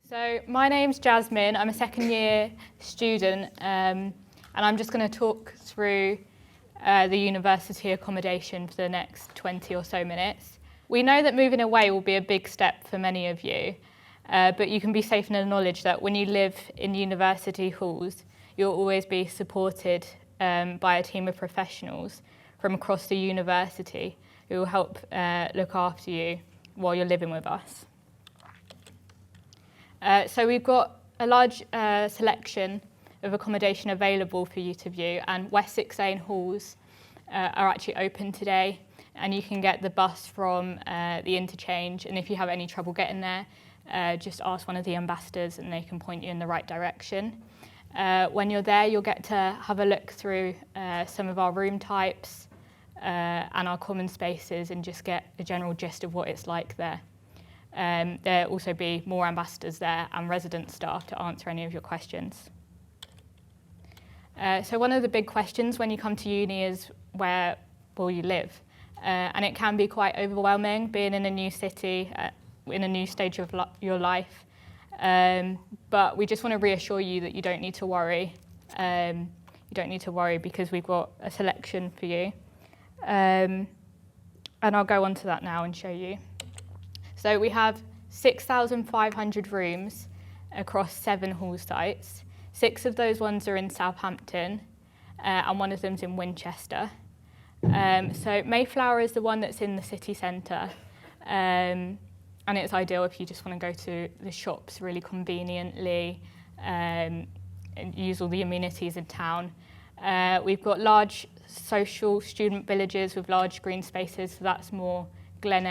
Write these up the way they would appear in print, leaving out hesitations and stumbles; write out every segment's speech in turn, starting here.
So my name's Jasmine, I'm a second year student and I'm just going to talk through the university accommodation for the next 20 or so minutes. We know that moving away will be a big step for many of you, but you can be safe in the knowledge that when you live in university halls, you'll always be supported by a team of professionals from across the university who will help look after you while you're living with us. So we've got a large selection of accommodation available for you to view, and West 6A halls are actually open today, and you can get the bus from the interchange, and if you have any trouble getting there, just ask one of the ambassadors and they can point you in the right direction. When you're there, you'll get to have a look through some of our room types and our common spaces and just get a general gist of what it's like there. There'll also be more ambassadors there and resident staff to answer any of your questions. So one of the big questions when you come to uni is where will you live? And it can be quite overwhelming being in a new city, in a new stage of your life. But we just want to reassure you that you don't need to worry. You don't need to worry because we've got a selection for you. And I'll go on to that now and show you. So we have 6,500 rooms across 7 hall sites. 6 of those ones are in Southampton and one of them's in Winchester. So Mayflower is the one that's in the city centre and it's ideal if you just want to go to the shops really conveniently and use all the amenities in town. We've got large social student villages with large green spaces, so that's more Glen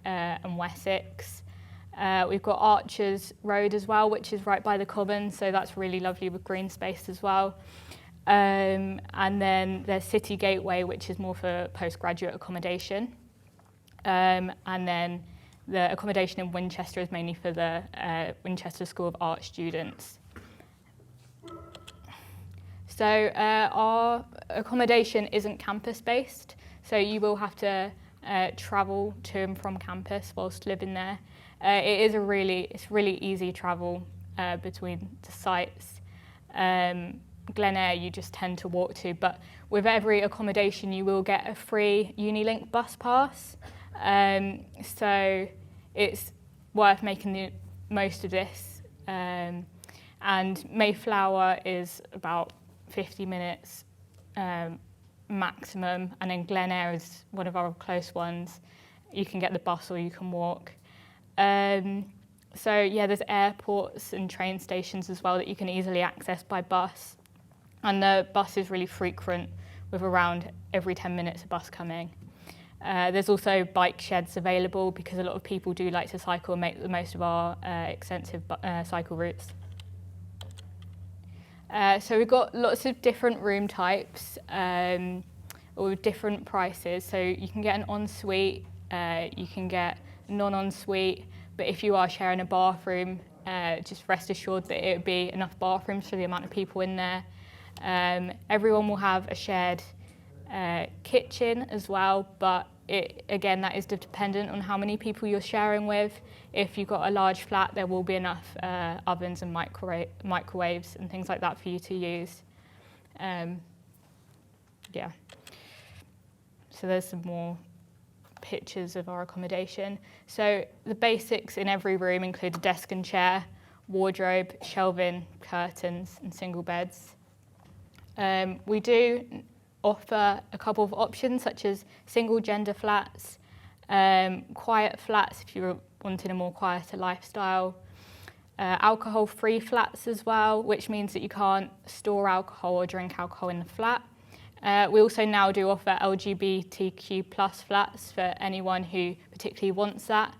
and Wessex. We've got Archers Road as well, which is right by the Common, so that's really lovely with green space as well. And then there's City Gateway, which is more for postgraduate accommodation. And then the accommodation in Winchester is mainly for the Winchester School of Art students. So our accommodation isn't campus-based, so you will have to travel to and from campus whilst living there. It's really easy travel between the sites. Glen you just tend to walk to, but with every accommodation you will get a free Unilink bus pass. So it's worth making the most of this. And Mayflower is about 50 minutes maximum, and then Glen is one of our close ones. You can get the bus or you can walk. So yeah, there's airports and train stations as well that you can easily access by bus. And the bus is really frequent with around every 10 minutes a bus coming. There's also bike sheds available because a lot of people do like to cycle and make the most of our extensive cycle routes. So we've got lots of different room types with different prices. So you can get an ensuite, you can get non-ensuite, but if you are sharing a bathroom, just rest assured that it would be enough bathrooms for the amount of people in there. Everyone will have a shared kitchen as well, but again, that is dependent on how many people you're sharing with. If you've got a large flat, there will be enough ovens and microwaves and things like that for you to use. Yeah. So there's some more pictures of our accommodation. So the basics in every room include a desk and chair, wardrobe, shelving, curtains, and single beds. We do offer a couple of options such as single gender flats, quiet flats if you're wanting a more quieter lifestyle, alcohol-free flats as well, which means that you can't store alcohol or drink alcohol in the flat. We also now do offer LGBTQ+ flats for anyone who particularly wants that,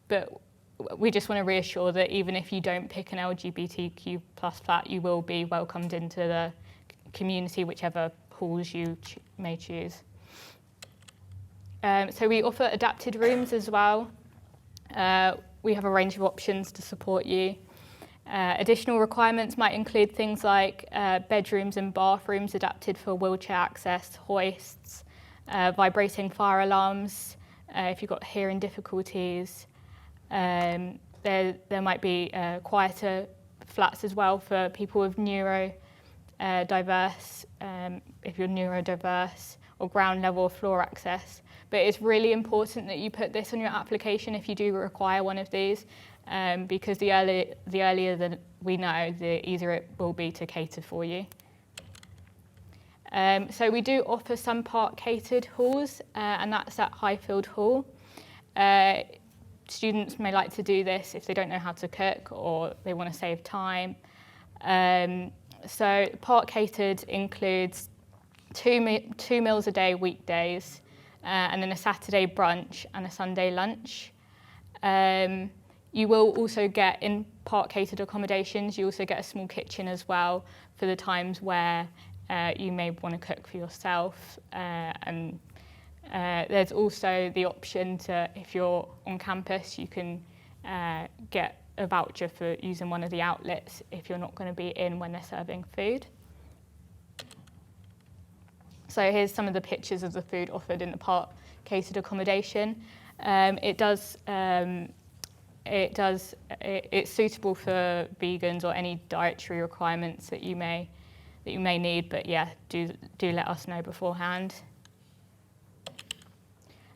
but we just want to reassure that even if you don't pick an LGBTQ+ flat, you will be welcomed into the community, whichever halls you may choose. So we offer adapted rooms as well. We have a range of options to support you. Additional requirements might include things like bedrooms and bathrooms adapted for wheelchair access, hoists, vibrating fire alarms if you've got hearing difficulties, there might be quieter flats as well for people with diverse, if you're neurodiverse, or ground level floor access. But it's really important that you put this on your application if you do require one of these, because the earlier that we know, the easier it will be to cater for you. So we do offer some park catered halls, and that's at Highfield Hall. Students may like to do this if they don't know how to cook or they want to save time. So park catered includes two meals a day weekdays, and then a Saturday brunch and a Sunday lunch. You will also get, in park catered accommodations, you also get a small kitchen as well for the times where you may want to cook for yourself. And there's also the option to, if you're on campus, you can get a voucher for using one of the outlets if you're not going to be in when they're serving food. So here's some of the pictures of the food offered in the park catered accommodation. It's suitable for vegans or any dietary requirements that you may need, but yeah, do let us know beforehand.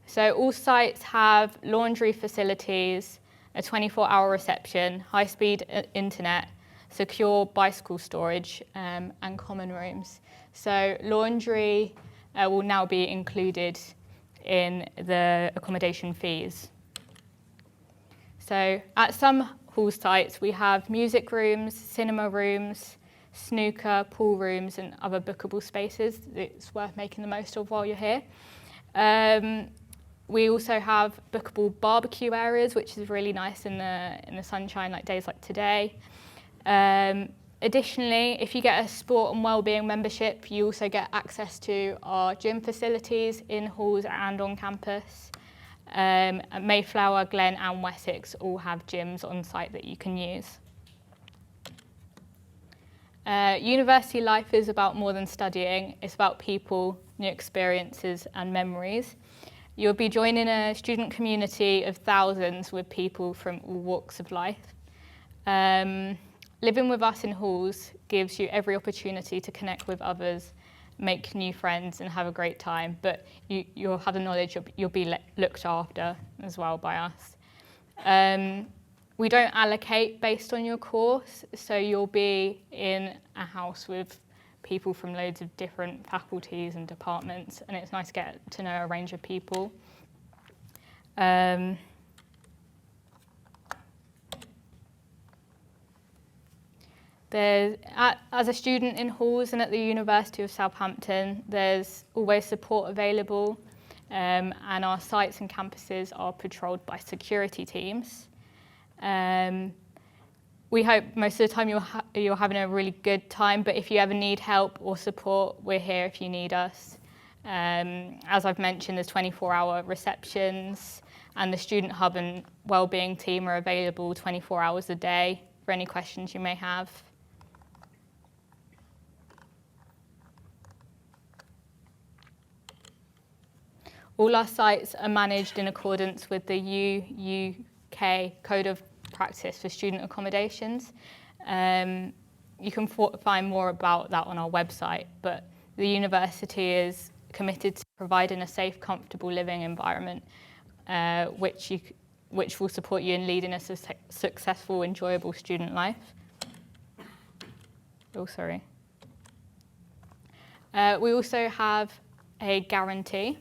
So all sites have laundry facilities, a 24-hour reception, high-speed internet, secure bicycle storage, and common rooms. So laundry will now be included in the accommodation fees. So at some hall sites, we have music rooms, cinema rooms, snooker, pool rooms, and other bookable spaces it's worth making the most of while you're here. We also have bookable barbecue areas, which is really nice in the sunshine, like days like today. Additionally, if you get a sport and wellbeing membership, you also get access to our gym facilities in halls and on campus. Mayflower, Glen and Wessex all have gyms on site that you can use. University life is about more than studying. It's about people, new experiences and memories. You'll be joining a student community of thousands with people from all walks of life. Living with us in halls gives you every opportunity to connect with others, make new friends and have a great time, but you'll have the knowledge you'll be looked after as well by us. We don't allocate based on your course, so you'll be in a house with people from loads of different faculties and departments, and it's nice to get to know a range of people. As a student in halls and at the University of Southampton, there's always support available, and our sites and campuses are patrolled by security teams. We hope most of the time you're having a really good time, but if you ever need help or support, we're here if you need us. As I've mentioned, there's 24-hour receptions, and the Student Hub and Wellbeing team are available 24 hours a day for any questions you may have. All our sites are managed in accordance with the UK Code of Practice for Student Accommodations. You can find more about that on our website, but the university is committed to providing a safe, comfortable living environment, which will support you in leading a successful, enjoyable student life. Oh, sorry. We also have a guarantee.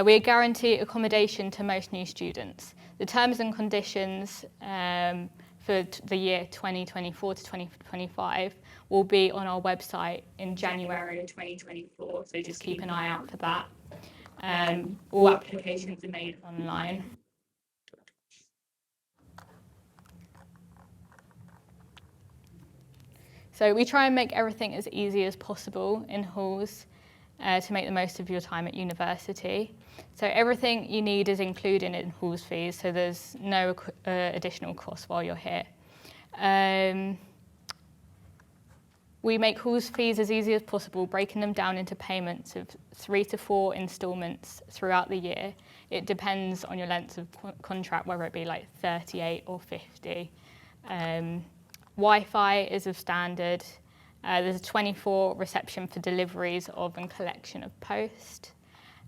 We guarantee accommodation to most new students. The terms and conditions for the year 2024 to 2025 will be on our website in January 2024, so just keep an eye out for that. All applications are made online. So we try and make everything as easy as possible in halls to make the most of your time at university. So everything you need is included in halls fees, so there's no additional cost while you're here. We make halls fees as easy as possible, breaking them down into payments of 3 to 4 instalments throughout the year. It depends on your length of contract, whether it be like 38 or 50. Wi-Fi is of standard. There's a 24 reception for deliveries of and collection of post.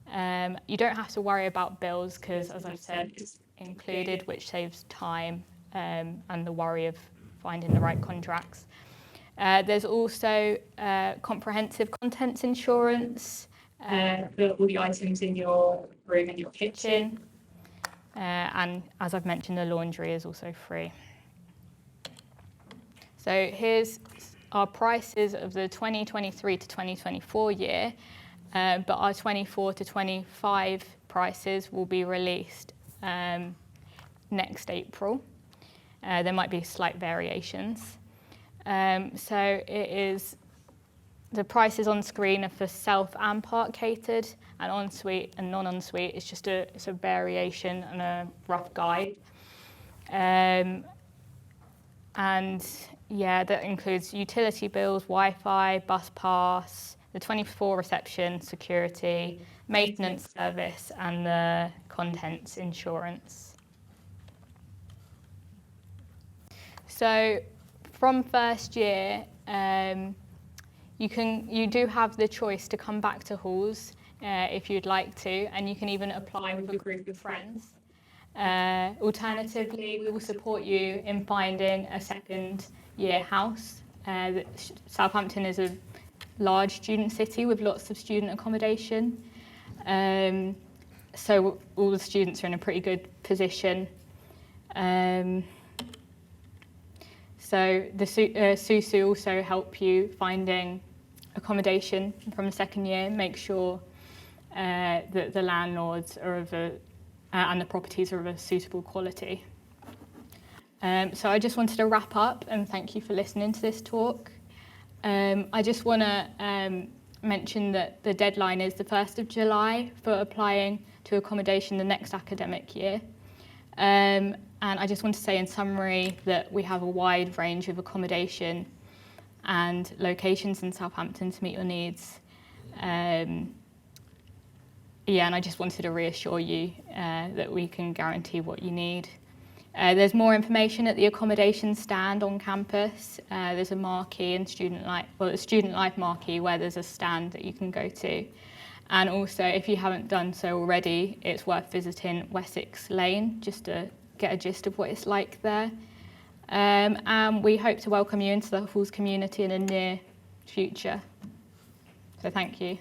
You don't have to worry about bills because, as I've said, it's included, which saves time and the worry of finding the right contracts. There's also comprehensive contents insurance for all the items in your room and your kitchen. And as I've mentioned, the laundry is also free. So here's our prices of the 2023 to 2024 year, but our 24 to 25 prices will be released next April. There might be slight variations. So it is, the prices on screen are for self and park catered, and ensuite and non-ensuite. It's just it's a variation and a rough guide. And yeah, that includes utility bills, Wi-Fi, bus pass, the 24 reception, security, maintenance service, and the contents insurance. So from first year, you do have the choice to come back to halls if you'd like to, and you can even apply with a group of friends. Alternatively, we will support you in finding a second year house. Southampton is a large student city with lots of student accommodation. So all the students are in a pretty good position. So the SUSU also help you finding accommodation from the second year, make sure that the landlords are of and the properties are of a suitable quality. So I just wanted to wrap up and thank you for listening to this talk. I just want to mention that the deadline is the 1st of July for applying to accommodation the next academic year. And I just want to say in summary that we have a wide range of accommodation and locations in Southampton to meet your needs. And I just wanted to reassure you that we can guarantee what you need. There's more information at the accommodation stand on campus. There's a marquee in a Student Life marquee where there's a stand that you can go to. And also, if you haven't done so already, it's worth visiting Wessex Lane just to get a gist of what it's like there. And we hope to welcome you into the halls community in the near future. So thank you.